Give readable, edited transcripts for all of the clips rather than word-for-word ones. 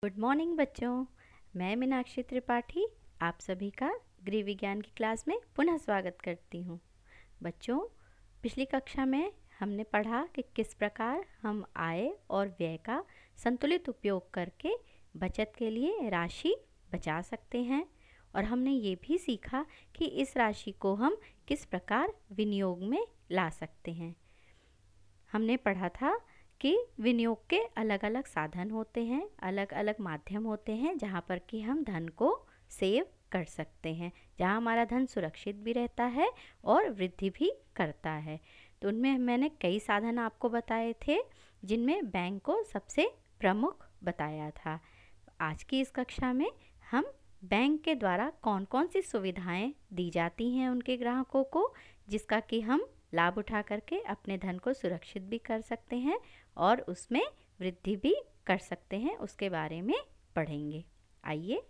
Good morning बच्चों। मैं मीनाक्षी त्रिपाठी आप सभी का गृह विज्ञान की क्लास में पुनः स्वागत करती हूँ। बच्चों, पिछली कक्षा में हमने पढ़ा कि किस प्रकार हम आय और व्यय का संतुलित उपयोग करके बचत के लिए राशि बचा सकते हैं, और हमने ये भी सीखा कि इस राशि को हम किस प्रकार विनियोग में ला सकते हैं। हमने पढ़ा था कि विनियोग के अलग अलग साधन होते हैं, अलग अलग माध्यम होते हैं जहाँ पर कि हम धन को सेव कर सकते हैं, जहाँ हमारा धन सुरक्षित भी रहता है और वृद्धि भी करता है। तो उनमें मैंने कई साधन आपको बताए थे, जिनमें बैंक को सबसे प्रमुख बताया था। आज की इस कक्षा में हम बैंक के द्वारा कौन कौन सी सुविधाएं दी जाती हैं उनके ग्राहकों को, जिसका कि हम लाभ उठा करके अपने धन को सुरक्षित भी कर सकते हैं और उसमें वृद्धि भी कर सकते हैं, उसके बारे में पढ़ेंगे। आइए,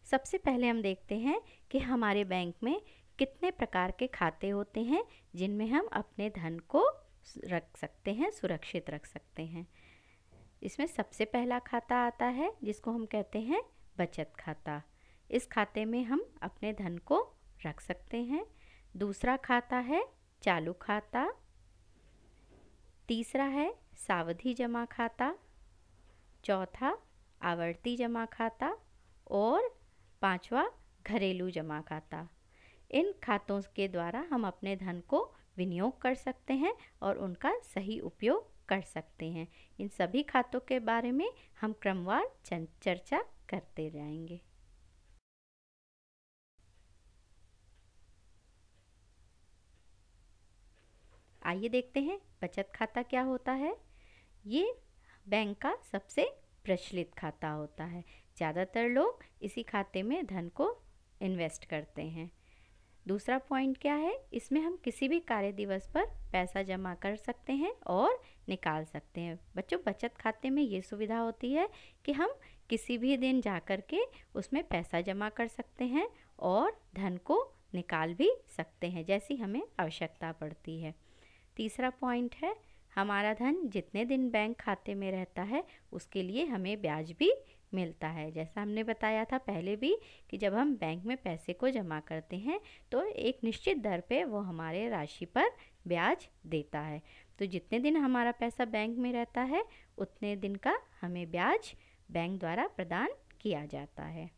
सबसे पहले हम देखते हैं कि हमारे बैंक में कितने प्रकार के खाते होते हैं जिनमें हम अपने धन को रख सकते हैं, सुरक्षित रख सकते हैं। इसमें सबसे पहला खाता आता है जिसको हम कहते हैं बचत खाता। इस खाते में हम अपने धन को रख सकते हैं। दूसरा खाता है चालू खाता। तीसरा है सावधि जमा खाता। चौथा आवर्ती जमा खाता और पांचवा घरेलू जमा खाता। इन खातों के द्वारा हम अपने धन को विनियोग कर सकते हैं और उनका सही उपयोग कर सकते हैं। इन सभी खातों के बारे में हम क्रमवार चर्चा करते जाएंगे। आइए देखते हैं बचत खाता क्या होता है। ये बैंक का सबसे प्रचलित खाता होता है। ज़्यादातर लोग इसी खाते में धन को इन्वेस्ट करते हैं। दूसरा पॉइंट क्या है, इसमें हम किसी भी कार्य दिवस पर पैसा जमा कर सकते हैं और निकाल सकते हैं। बच्चों, बचत खाते में ये सुविधा होती है कि हम किसी भी दिन जा कर के उसमें पैसा जमा कर सकते हैं और धन को निकाल भी सकते हैं जैसी हमें आवश्यकता पड़ती है। तीसरा पॉइंट है, हमारा धन जितने दिन बैंक खाते में रहता है उसके लिए हमें ब्याज भी मिलता है। जैसा हमने बताया था पहले भी कि जब हम बैंक में पैसे को जमा करते हैं तो एक निश्चित दर पे वो हमारे राशि पर ब्याज देता है। तो जितने दिन हमारा पैसा बैंक में रहता है उतने दिन का हमें ब्याज बैंक द्वारा प्रदान किया जाता है।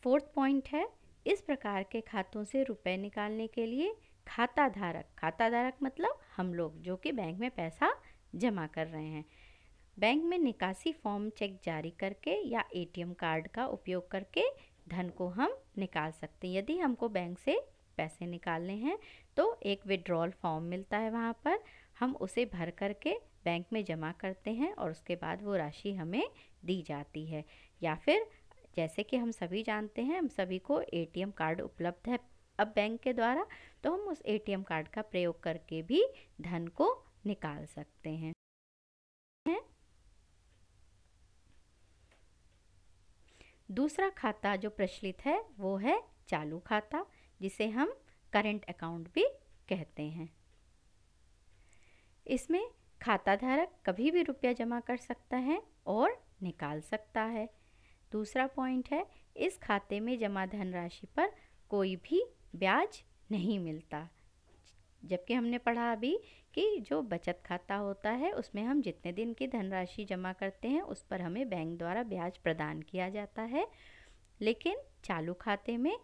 फोर्थ पॉइंट है, इस प्रकार के खातों से रुपए निकालने के लिए खाता धारक मतलब हम लोग जो कि बैंक में पैसा जमा कर रहे हैं, बैंक में निकासी फॉर्म चेक जारी करके या एटीएम कार्ड का उपयोग करके धन को हम निकाल सकते हैं। यदि हमको बैंक से पैसे निकालने हैं तो एक विड्रॉल फॉर्म मिलता है, वहाँ पर हम उसे भर करके बैंक में जमा करते हैं और उसके बाद वो राशि हमें दी जाती है। या फिर जैसे कि हम सभी जानते हैं, हम सभी को एटीएम कार्ड उपलब्ध है अब बैंक के द्वारा, तो हम उस एटीएम कार्ड का प्रयोग करके भी धन को निकाल सकते हैं। दूसरा खाता जो प्रचलित है वो है चालू खाता, जिसे हम करंट अकाउंट भी कहते हैं। इसमें खाता धारक कभी भी रुपया जमा कर सकता है और निकाल सकता है। दूसरा पॉइंट है, इस खाते में जमा धनराशि पर कोई भी ब्याज नहीं मिलता, जबकि हमने पढ़ा अभी कि जो बचत खाता होता है उसमें हम जितने दिन की धनराशि जमा करते हैं उस पर हमें बैंक द्वारा ब्याज प्रदान किया जाता है। लेकिन चालू खाते में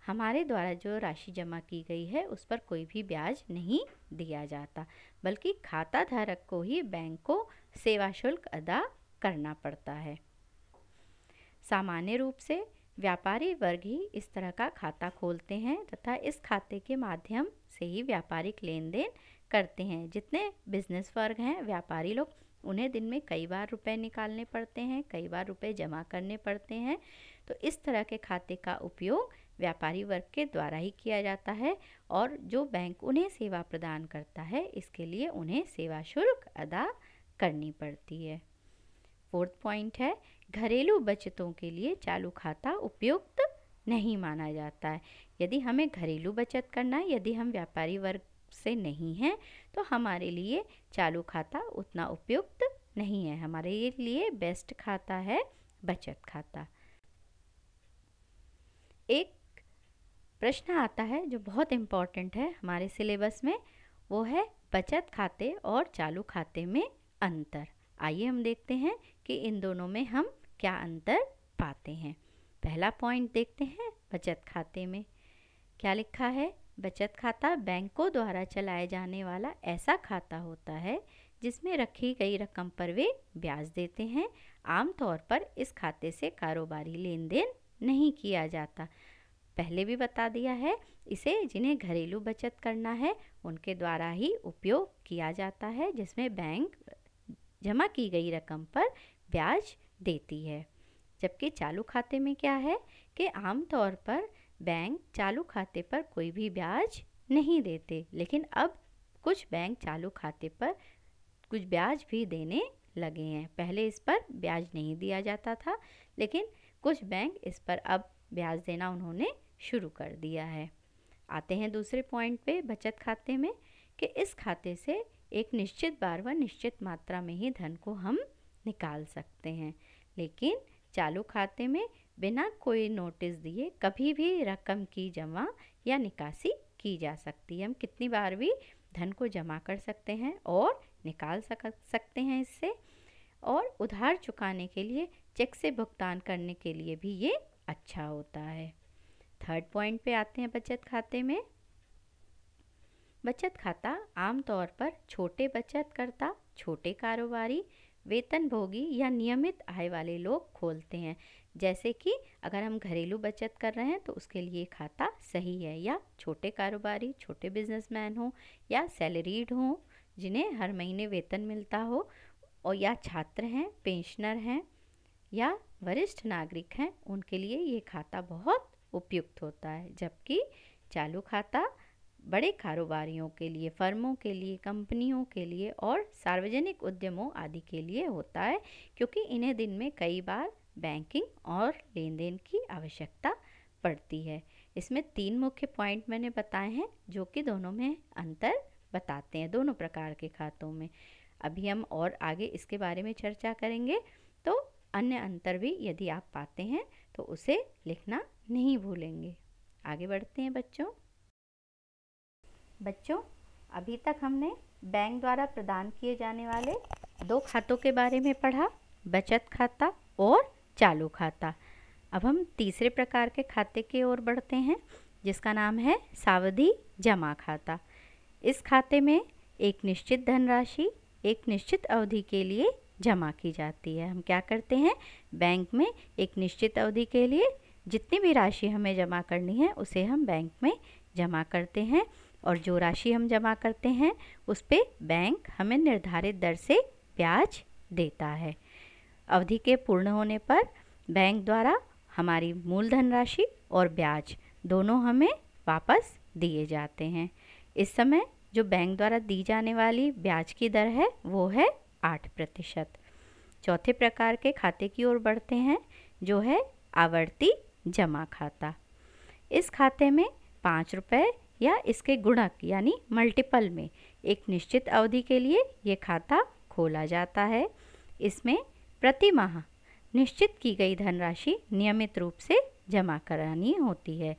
हमारे द्वारा जो राशि जमा की गई है उस पर कोई भी ब्याज नहीं दिया जाता, बल्कि खाता धारक को ही बैंक को सेवा शुल्क अदा करना पड़ता है। सामान्य रूप से व्यापारी वर्ग ही इस तरह का खाता खोलते हैं तथा इस खाते के माध्यम से ही व्यापारिक लेन देन करते हैं। जितने बिजनेस वर्ग हैं, व्यापारी लोग, उन्हें दिन में कई बार रुपए निकालने पड़ते हैं, कई बार रुपए जमा करने पड़ते हैं। तो इस तरह के खाते का उपयोग व्यापारी वर्ग के द्वारा ही किया जाता है और जो बैंक उन्हें सेवा प्रदान करता है इसके लिए उन्हें सेवा शुल्क अदा करनी पड़ती है। फोर्थ पॉइंट है, घरेलू बचतों के लिए चालू खाता उपयुक्त नहीं माना जाता है, यदि हमें घरेलू बचत करना है, यदि हम व्यापारी वर्ग से नहीं हैं, तो हमारे लिए चालू खाता उतना उपयुक्त नहीं है। हमारे लिए बेस्ट खाता है बचत खाता। एक प्रश्न आता है जो बहुत इम्पॉर्टेंट है हमारे सिलेबस में, वो है बचत खाते और चालू खाते में अंतर। आइए हम देखते हैं कि इन दोनों में हम क्या अंतर पाते हैं। पहला पॉइंट देखते हैं बचत खाते में क्या लिखा है। बचत खाता बैंकों द्वारा चलाए जाने वाला ऐसा खाता होता है जिसमें रखी गई रकम पर वे ब्याज देते हैं। आमतौर पर इस खाते से कारोबारी लेन देन नहीं किया जाता। पहले भी बता दिया है, इसे जिन्हें घरेलू बचत करना है उनके द्वारा ही उपयोग किया जाता है, जिसमें बैंक जमा की गई रकम पर ब्याज देती है। जबकि चालू खाते में क्या है कि आमतौर पर बैंक चालू खाते पर कोई भी ब्याज नहीं देते, लेकिन अब कुछ बैंक चालू खाते पर कुछ ब्याज भी देने लगे हैं। पहले इस पर ब्याज नहीं दिया जाता था, लेकिन कुछ बैंक इस पर अब ब्याज देना उन्होंने शुरू कर दिया है। आते हैं दूसरे पॉइंट पे बचत खाते में कि इस खाते से एक निश्चित बार व निश्चित मात्रा में ही धन को हम निकाल सकते हैं, लेकिन चालू खाते में बिना कोई नोटिस दिए कभी भी रकम की जमा या निकासी की जा सकती है। हम कितनी बार भी धन को जमा कर सकते हैं और निकाल सकते हैं इससे। और उधार चुकाने के लिए, चेक से भुगतान करने के लिए भी ये अच्छा होता है। थर्ड पॉइंट पे आते हैं बचत खाते में। बचत खाता आमतौर पर छोटे बचतकर्ता, छोटे कारोबारी, वेतनभोगी या नियमित आय वाले लोग खोलते हैं। जैसे कि अगर हम घरेलू बचत कर रहे हैं तो उसके लिए खाता सही है, या छोटे कारोबारी, छोटे बिजनेसमैन हो, या सैलरीड हो जिन्हें हर महीने वेतन मिलता हो, और या छात्र हैं, पेंशनर हैं, या वरिष्ठ नागरिक हैं, उनके लिए ये खाता बहुत उपयुक्त होता है। जबकि चालू खाता बड़े कारोबारियों के लिए, फर्मों के लिए, कंपनियों के लिए और सार्वजनिक उद्यमों आदि के लिए होता है, क्योंकि इन्हें दिन में कई बार बैंकिंग और लेन देन की आवश्यकता पड़ती है। इसमें 3 मुख्य पॉइंट मैंने बताए हैं जो कि दोनों में अंतर बताते हैं, दोनों प्रकार के खातों में। अभी हम और आगे इसके बारे में चर्चा करेंगे, तो अन्य अंतर भी यदि आप पाते हैं तो उसे लिखना नहीं भूलेंगे। आगे बढ़ते हैं बच्चों, अभी तक हमने बैंक द्वारा प्रदान किए जाने वाले 2 खातों के बारे में पढ़ा, बचत खाता और चालू खाता। अब हम तीसरे प्रकार के खाते की ओर बढ़ते हैं, जिसका नाम है सावधि जमा खाता। इस खाते में एक निश्चित धनराशि एक निश्चित अवधि के लिए जमा की जाती है। हम क्या करते हैं, बैंक में एक निश्चित अवधि के लिए जितनी भी राशि हमें जमा करनी है उसे हम बैंक में जमा करते हैं, और जो राशि हम जमा करते हैं उस पे बैंक हमें निर्धारित दर से ब्याज देता है। अवधि के पूर्ण होने पर बैंक द्वारा हमारी मूलधन राशि और ब्याज दोनों हमें वापस दिए जाते हैं। इस समय जो बैंक द्वारा दी जाने वाली ब्याज की दर है वो है 8%। चौथे प्रकार के खाते की ओर बढ़ते हैं, जो है आवर्ती जमा खाता। इस खाते में 5 रुपये या इसके गुणक यानी मल्टीपल में एक निश्चित अवधि के लिए ये खाता खोला जाता है। इसमें प्रति माह निश्चित की गई धनराशि नियमित रूप से जमा करानी होती है।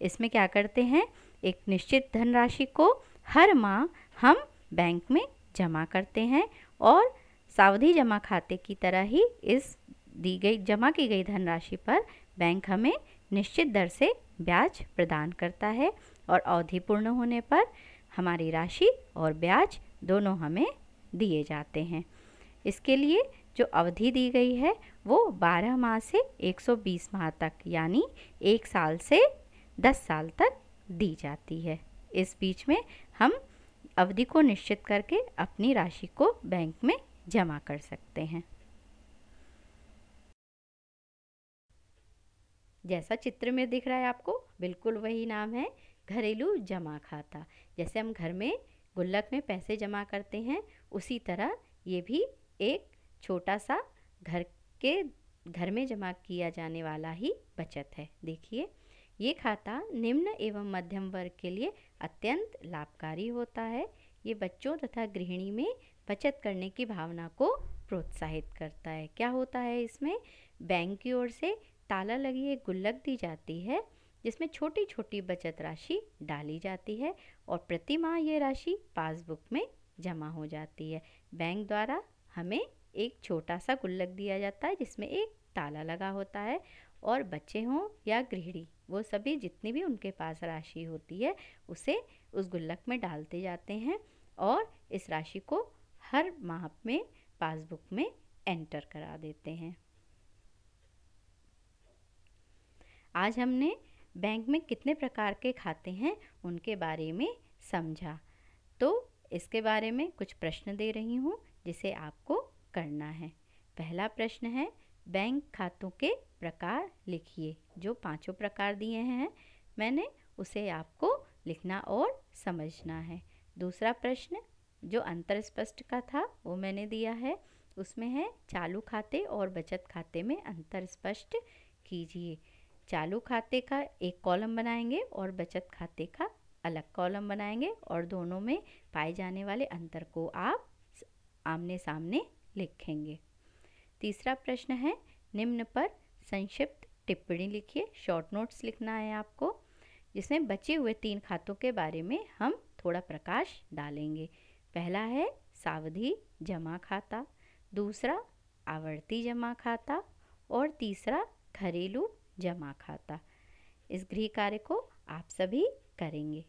इसमें क्या करते हैं, एक निश्चित धनराशि को हर माह हम बैंक में जमा करते हैं, और सावधि जमा खाते की तरह ही इस जमा की गई धनराशि पर बैंक हमें निश्चित दर से ब्याज प्रदान करता है, और अवधि पूर्ण होने पर हमारी राशि और ब्याज दोनों हमें दिए जाते हैं। इसके लिए जो अवधि दी गई है वो 12 माह से 120 माह तक, यानी 1 साल से 10 साल तक दी जाती है। इस बीच में हम अवधि को निश्चित करके अपनी राशि को बैंक में जमा कर सकते हैं। जैसा चित्र में दिख रहा है आपको, बिल्कुल वही नाम है, घरेलू जमा खाता। जैसे हम घर में गुल्लक में पैसे जमा करते हैं, उसी तरह ये भी एक छोटा सा घर में जमा किया जाने वाला ही बचत है। देखिए ये खाता निम्न एवं मध्यम वर्ग के लिए अत्यंत लाभकारी होता है। ये बच्चों तथा गृहिणी में बचत करने की भावना को प्रोत्साहित करता है। क्या होता है इसमें? बैंक की ओर से ताला लगी एक गुल्लक दी जाती है जिसमें छोटी छोटी बचत राशि डाली जाती है और प्रति माह ये राशि पासबुक में जमा हो जाती है। बैंक द्वारा हमें एक छोटा सा गुल्लक दिया जाता है जिसमें एक ताला लगा होता है और बच्चे हों या गृहिणी, वो सभी जितनी भी उनके पास राशि होती है उसे उस गुल्लक में डालते जाते हैं और इस राशि को हर माह में पासबुक में एंटर करा देते हैं। आज हमने बैंक में कितने प्रकार के खाते हैं उनके बारे में समझा। तो इसके बारे में कुछ प्रश्न दे रही हूँ जिसे आपको करना है। पहला प्रश्न है, बैंक खातों के प्रकार लिखिए। जो 5 प्रकार दिए हैं मैंने उसे आपको लिखना और समझना है। दूसरा प्रश्न जो अंतर स्पष्ट का था वो मैंने दिया है, उसमें है चालू खाते और बचत खाते में अंतर स्पष्ट कीजिए। चालू खाते का एक कॉलम बनाएंगे और बचत खाते का अलग कॉलम बनाएंगे और दोनों में पाए जाने वाले अंतर को आप आमने सामने लिखेंगे। तीसरा प्रश्न है, निम्न पर संक्षिप्त टिप्पणी लिखिए। शॉर्ट नोट्स लिखना है आपको, जिसमें बचे हुए 3 खातों के बारे में हम थोड़ा प्रकाश डालेंगे। पहला है सावधि जमा खाता, दूसरा आवर्ती जमा खाता और तीसरा घरेलू जमा खाता। इस गृह कार्य को आप सभी करेंगे।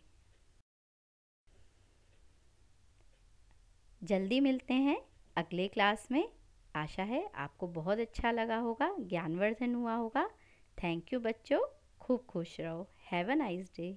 जल्दी मिलते हैं अगले क्लास में। आशा है आपको बहुत अच्छा लगा होगा, ज्ञानवर्धन हुआ होगा। थैंक यू बच्चों, खूब खुश रहो। Have a nice day.